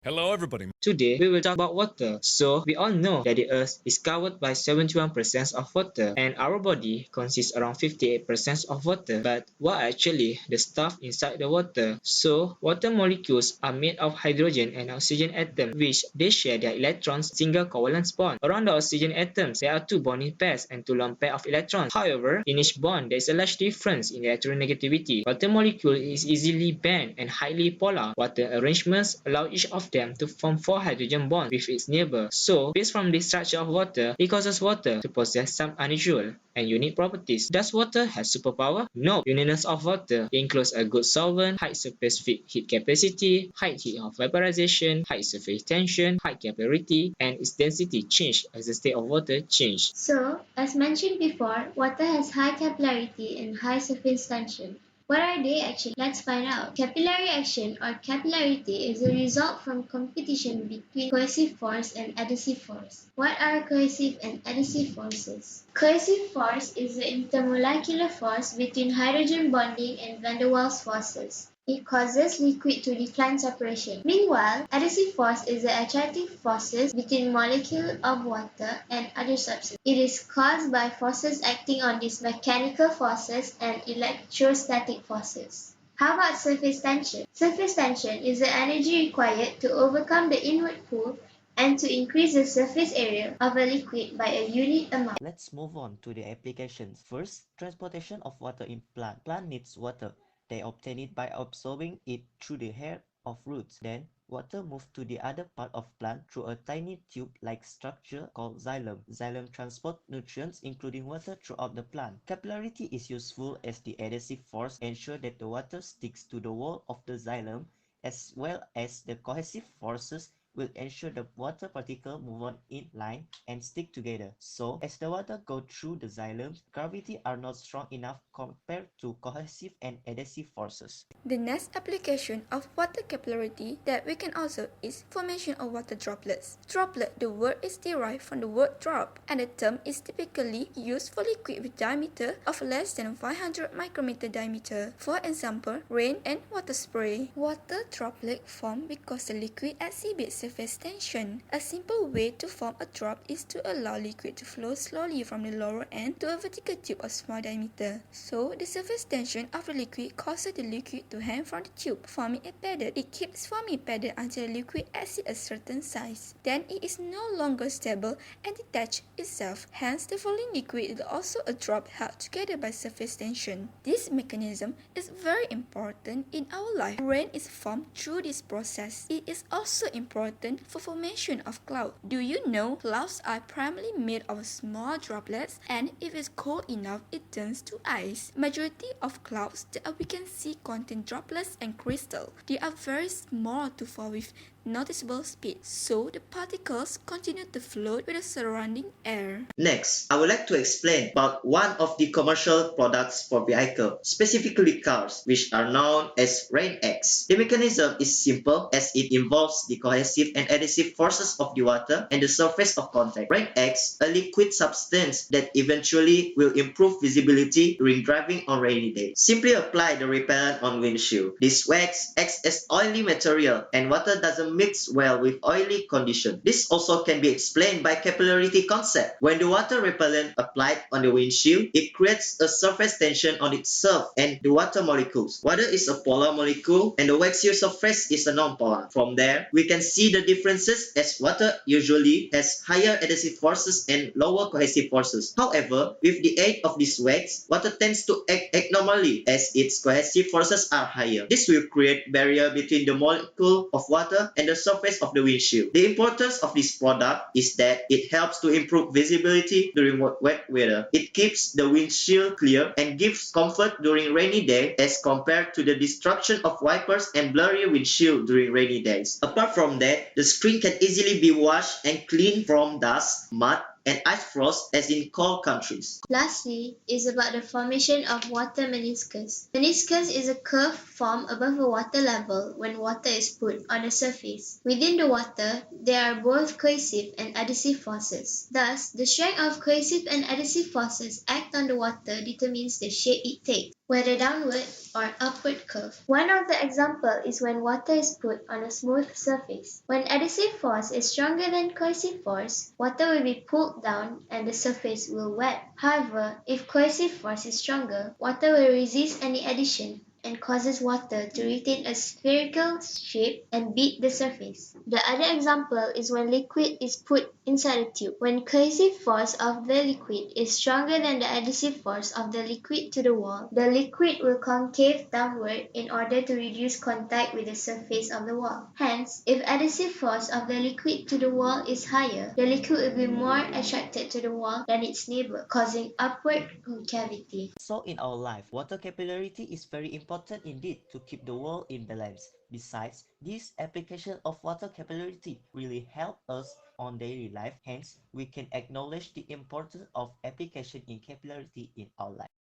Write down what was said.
Hello everybody. Today, we will talk about water. So, we all know that the earth is covered by 71% of water and our body consists around 58% of water. But what are actually the stuff inside the water? So, water molecules are made of hydrogen and oxygen atoms, which they share their electrons single covalence bond. Around the oxygen atoms, there are two bonding pairs and two lone pair of electrons. However, in each bond, there is a large difference in electronegativity. Water molecule is easily bent and highly polar. Water arrangements allow each of them to form four hydrogen bonds with its neighbor. So, based from the structure of water, it causes water to possess some unusual and unique properties. Does water have superpower? No. Uniqueness of water includes a good solvent, high specific heat capacity, high heat of vaporization, high surface tension, high capillarity, and its density change as the state of water changes. So, as mentioned before, water has high capillarity and high surface tension. What are they actually? Let's find out. Capillary action or capillarity is a result from competition between cohesive force and adhesive force. What are cohesive and adhesive forces? Cohesive force is the intermolecular force between hydrogen bonding and van der Waals forces. It causes liquid to decline separation. Meanwhile, adhesive force is the attractive forces between molecules of water and other substances. It is caused by forces acting on these mechanical forces and electrostatic forces. How about surface tension? Surface tension is the energy required to overcome the inward pull and to increase the surface area of a liquid by a unit amount. Let's move on to the applications. First, transportation of water in plant. Plant needs water. They obtain it by absorbing it through the hair of roots. Then, water moves to the other part of plant through a tiny tube-like structure called xylem. Xylem transport nutrients including water throughout the plant. Capillarity is useful as the adhesive force ensures that the water sticks to the wall of the xylem, as well as the cohesive forces will ensure the water particles move on in line and stick together. So, as the water goes through the xylem, gravity are not strong enough compared to cohesive and adhesive forces. The next application of water capillarity that we can observe is formation of water droplets. Droplet, the word is derived from the word drop, and the term is typically used for liquid with diameter of less than 500 micrometer diameter. For example, rain and water spray. Water droplet form because the liquid exhibits surface tension. A simple way to form a drop is to allow liquid to flow slowly from the lower end to a vertical tube of small diameter. So, the surface tension of the liquid causes the liquid to hang from the tube, forming a paddle. It keeps forming paddle until the liquid exceeds a certain size. Then it is no longer stable and detaches itself. Hence, the falling liquid is also a drop held together by surface tension. This mechanism is very important in our life. Rain is formed through this process. It is also important for formation of cloud. Do you know clouds are primarily made of small droplets, and if it's cold enough it turns to ice. Majority of clouds that we can see contain droplets and crystal. They are very small to fall with noticeable speed, so the particles continue to float with the surrounding air. Next, I would like to explain about one of the commercial products for vehicle, specifically cars, which are known as rain eggs. The mechanism is simple as it involves the cohesive and adhesive forces of the water and the surface of contact. Rain eggs, a liquid substance that eventually will improve visibility during driving on rainy days. Simply apply the repellent on windshield. This wax acts as oily material and water doesn't mix well with oily condition. This also can be explained by capillarity concept. When the water repellent applied on the windshield, it creates a surface tension on itself and the water molecules. Water is a polar molecule and the waxier surface is a non-polar. From there, we can see the differences as water usually has higher adhesive forces and lower cohesive forces. However, with the aid of this wax, water tends to act abnormally as its cohesive forces are higher. This will create barrier between the molecule of water and the surface of the windshield. The importance of this product is that it helps to improve visibility during wet weather. It keeps the windshield clear and gives comfort during rainy day as compared to the destruction of wipers and blurry windshield during rainy days. Apart from that, the screen can easily be washed and cleaned from dust, mud, and ice frost as in cold countries. Lastly is about the formation of water meniscus. Meniscus is a curve formed above the water level when water is put on the surface. Within the water, there are both cohesive and adhesive forces. Thus, the strength of cohesive and adhesive forces act on the water determines the shape it takes. whether downward or upward curve. One of the examples is when water is put on a smooth surface. When adhesive force is stronger than cohesive force, water will be pulled down and the surface will wet. However, if cohesive force is stronger, water will resist any addition and causes water to retain a spherical shape and beat the surface. The other example is when liquid is put inside a tube. When cohesive force of the liquid is stronger than the adhesive force of the liquid to the wall, the liquid will concave downward in order to reduce contact with the surface of the wall. Hence, if adhesive force of the liquid to the wall is higher, the liquid will be more attracted to the wall than its neighbor, causing upward concavity. So in our life, water capillarity is very important indeed to keep the world in balance. Besides, this application of water capillarity really help us on daily life. Hence, we can acknowledge the importance of application in capillarity in our life.